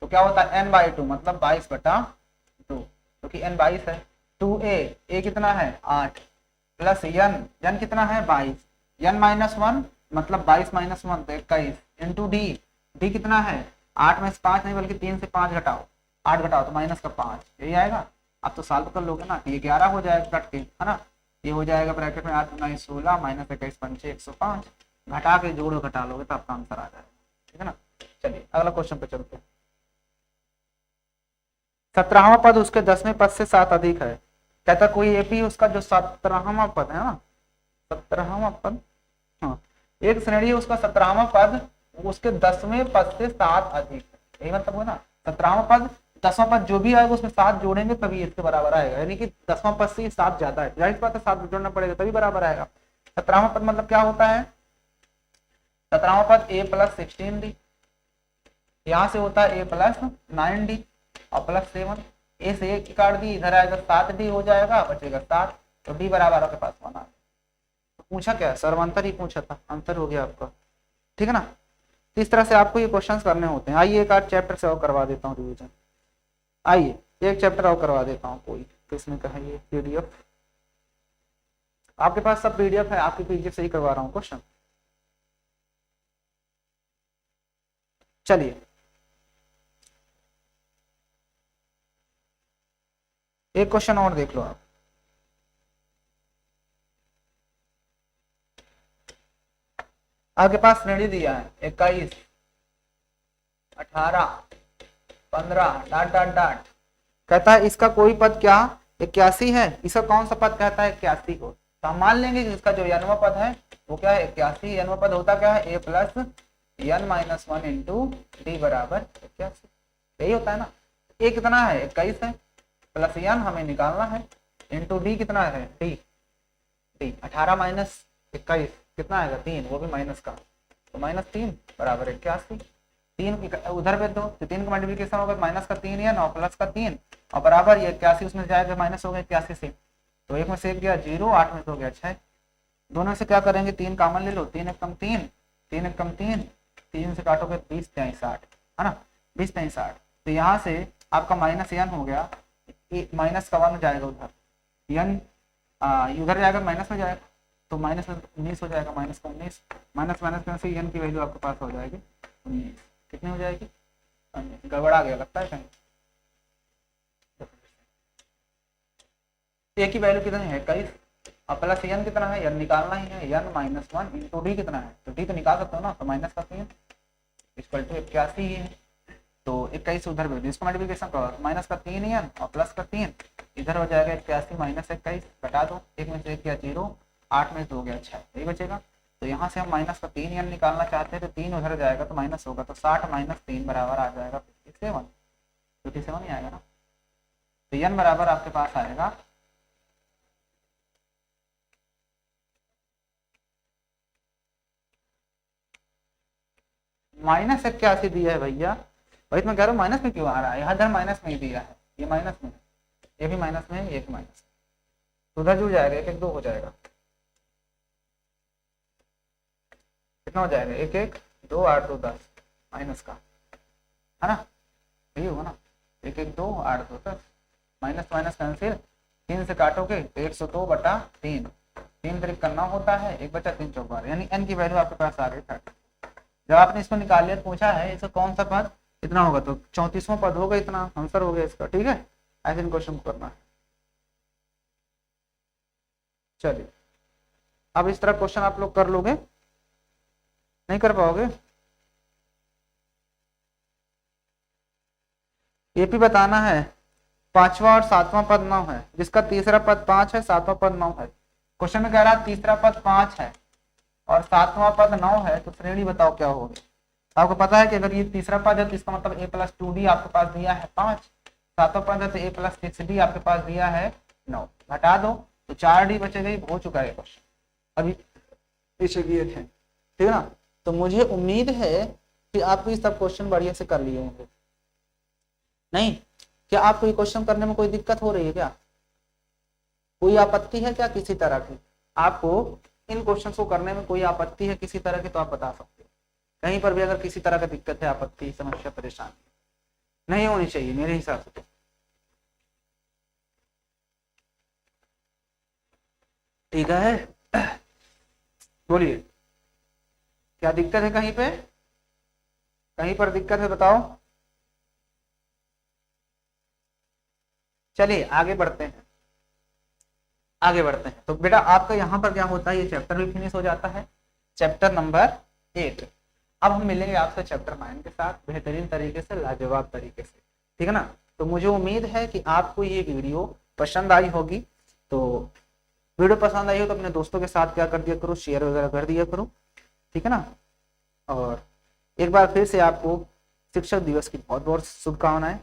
तो क्या होता है n/2 मतलब 22/2, क्योंकि n 22 है, 2a a कितना है 8 प्लस n कितना है 22, n माइनस 1 मतलब 22 माइनस 1 तो 21 इंटू डी, डी कितना है 8 में से 5 नहीं बल्कि 3 से 5 घटाओ, 8 घटाओ तो माइनस का 5, यही आएगा। आप तो सॉल्व कर लोगे ना, ये 11 हो जाएगा कट के, है ना, ये हो जाएगा ब्रैकेट में 8 9 16 माइनस 21 5 105, घटा के जोड़ो घटा लोगे तो आपका आंसर आ जाएगा, ठीक है ना। चलिए अगला क्वेश्चन पे चलते हैं। 17वां पद उसके 10वें पद से 7 अधिक है, कहता कोई एपी उसका जो 17वां पद है ना, 17वां पद, हाँ एक श्रेणी है उसका 17वां पद उसके 10वें पद से 7 अधिक है, यही मतलब हुआ ना, 17वां पद 10वां पद जो भी आएगा उसमें 7 जोड़ेंगे तभी इसके बराबर आएगा, यानी कि 10वां पद से 7 ज्यादा है, जाहिर बात है 7 जोड़ना पड़ेगा तभी बराबर आएगा। 17वां पद मतलब क्या होता है, 17वां पद a प्लस 16d, यहाँ से होता है a प्लस 9d और प्लस 7, ए से 1 काट दी, इधर आएगा 7d हो जाएगा, बचेगा 7, तो d बराबर आपके पास 1 आ, तो पूछा क्या सर्वांतर ही पूछा था, आंसर हो गया आपका, ठीक है ना। तो इस तरह से आपको ये क्वेश्चंस करने होते हैं। आइए एक आध चैप्टर से और करवा देता हूँ रिवीजन, आइए एक चैप्टर और करवा देता हूँ, कोई किसने कहा ये पीडीएफ आपके पास सब पीडीएफ है, आपकी पीडीएफ से ही करवा रहा हूँ क्वेश्चन। चलिए एक क्वेश्चन और देख लो आप, आपके पास श्रेणी दिया है 21, 18, 15 डाट डाट डाट, कहता है इसका कोई पद क्या 81 है, इसका कौन सा पद कहता है 81 को, तो हम मान लेंगे कि इसका जो यनवा पद है वो क्या है 81, यनवा पद होता क्या है a plus n minus 1 into D बराबर 81, यही होता है ना। a कितना है 21 है, प्लस n हमें निकालना है, इंटू डी कितना है डी, 18 माइनस 21 कितना आएगा 3, वो भी माइनस का, तो -3 बराबर 81, 3 उधर पे दो तो 3 का मल्टीप्लिकेशन होगा माइनस का 3 या 9 प्लस का 3 और बराबर ये 81 उसमें जाएगा माइनस हो गया 81 से, तो एक में से गया 0, 8 में से हो गया 6, दोनों से क्या करेंगे 3 कॉमन ले लो, 3 एक कम 3, 3 एक कम 3, 3 से काटोगे 20 3 60 है ना, 20 3 60, तो यहाँ से आपका माइनस n हो गया, माइनस का 1 जाएगा उधर, n उधर जाएगा माइनस में जाएगा तो माइनस 19 हो जाएगा, माइनस का 19, माइनस माइनस में से n की वैल्यू आपके पास हो जाएगी 19, कितनी हो जाएगी, गड़बड़ा गया लगता है कहीं, a की वैल्यू कितनी है 21 और प्लस n कितना है n निकालना ही है, n माइनस 1 इंटू डी कितना है, तो डी तो निकाल सकते हो ना, तो माइनस का 3 इक्वल टू 81 ही है, तो 21 उधर भी इसको मल्टीप्लिकेशन करो, माइनस का 3 n और प्लस का 3 इधर हो जाएगा 81 माइनस 21, घटा दो, एक में से 1 गया 0, 8 में से हो गया 6, यही बचेगा, तो यहाँ से हम माइनस का 3 n निकालना चाहते हैं, तो 3 उधर जाएगा तो माइनस होगा, तो 60 माइनस 3 बराबर आ जाएगा 57 ही आएगा ना, तो n बराबर आपके पास आएगा -81 दिया है भैया, वही तो मैं कह रहा हूँ माइनस में क्यों आ रहा है, यहाँ माइनस में ही दिया है, ये माइनस में, ये भी माइनस में है, ये भी माइनस, तो उधर जुड़ जाएगा 1 1 2 हो जाएगा, कितना हो जाएगा 1 1 2 8 2 10 माइनस का है ना, यही होगा ना 1 1 2 8 2 10, माइनस माइनस कैंसिल, 3 से काटोगे तो 102 बटा 3, 3 तरीक करना होता है, 1 बचा 3 चौबार, यानी n की वैल्यू आपके पास आ गई 30। जब आपने इसको निकाल लिया पूछा है इसका कौन सा पद इतना होगा, तो 34वां पद होगा इतना, आंसर हो गया इसका, ठीक है, ऐसे इन क्वेश्चन को करना है। चलिए अब इस तरह क्वेश्चन आप लोग कर लोगे, नहीं कर पाओगे, ये भी बताना है 5वां और 7वां पद 9 है, जिसका तीसरा पद 5 है 7वां पद 9 है, क्वेश्चन में कह रहा है तीसरा पद 5 है और 7वां पद 9 है, तो श्रेणी बताओ क्या होगी। आपको पता है कि अगर ये तीसरा पद है तो इसका मतलब a प्लस 2d आपके पास दिया है 5, 7वां पद है तो a प्लस 6d आपके पास दिया है 9, घटा दो तो 4d बचेगा, हो चुका है क्वेश्चन, अभी पीछे किए थे, ठीक है ना। तो मुझे उम्मीद है कि आपको ये सब क्वेश्चन बढ़िया से कर लिए होंगे, नहीं क्या आपको ये क्वेश्चन करने में कोई दिक्कत हो रही है क्या, कोई आपत्ति है क्या किसी तरह की, आपको इन क्वेश्चन को करने में कोई आपत्ति है किसी तरह की, तो आप बता सकते हो, कहीं पर भी अगर किसी तरह का दिक्कत है, आपत्ति समस्या परेशानी नहीं होनी चाहिए मेरे हिसाब से, ठीक है। बोलिए क्या दिक्कत है, कहीं पे कहीं पर दिक्कत है बताओ, चलिए आगे बढ़ते हैं, आगे बढ़ते हैं। तो बेटा आपका यहाँ पर क्या होता है, ये चैप्टर भी फिनिश हो जाता है, चैप्टर नंबर 8। अब हम मिलेंगे आपसे चैप्टर 9 के साथ बेहतरीन तरीके से, लाजवाब तरीके से, ठीक है ना। तो मुझे उम्मीद है कि आपको ये वीडियो पसंद आई होगी, तो वीडियो पसंद आई हो तो अपने दोस्तों के साथ क्या कर दिया करो, शेयर वगैरह कर दिया करो, ठीक है ना। और एक बार फिर से आपको शिक्षक दिवस की बहुत बहुत शुभकामनाएं,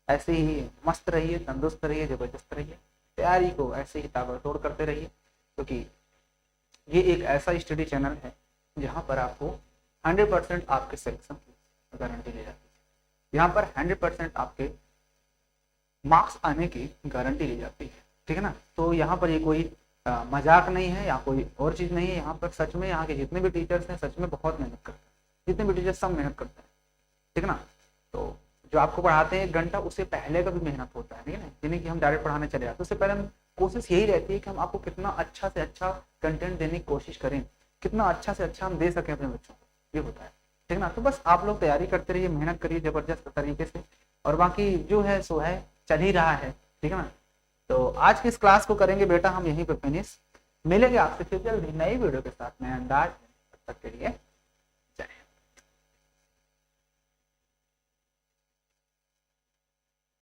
ऐसे ही मस्त रहिए, तंदुरुस्त रहिए, जबरदस्त रहिए, तैयारी को ऐसे ही ताबड़तोड़ करते रहिए, क्योंकि ये एक ऐसा स्टडी चैनल है जहाँ पर आपको 100% आपके सिलेक्शन की गारंटी ली जाती है, यहाँ पर 100% आपके मार्क्स आने की गारंटी ली जाती है, ठीक है ना। तो यहाँ पर ये कोई मजाक नहीं है या कोई और चीज़ नहीं है, यहाँ पर सच में यहाँ के जितने भी टीचर्स हैं सच में बहुत मेहनत करते हैं, जितने भी टीचर्स सब मेहनत करते हैं, ठीक है ना। तो जो आपको पढ़ाते हैं 1 घंटा, उससे पहले का भी मेहनत होता है, ठीक है ना, जिन्हें कि हम डायरेक्ट पढ़ाने चले जाते हैं, उससे पहले हम कोशिश यही रहती है कि हम आपको कितना अच्छा से अच्छा कंटेंट देने की कोशिश करें, कितना अच्छा से अच्छा हम दे सकें अपने बच्चों को, ये होता है, ठीक है ना। तो बस आप लोग तैयारी करते रहिए, मेहनत करिए जबरदस्त तरीके से, और बाकी जो है सो है, चल ही रहा है, ठीक है ना। तो आज की इस क्लास को करेंगे बेटा हम यहीं पे फिनिश, मिलेंगे आपसे फिर जल्दी नई वीडियो के साथ, नए अंदाज, तब तक के लिए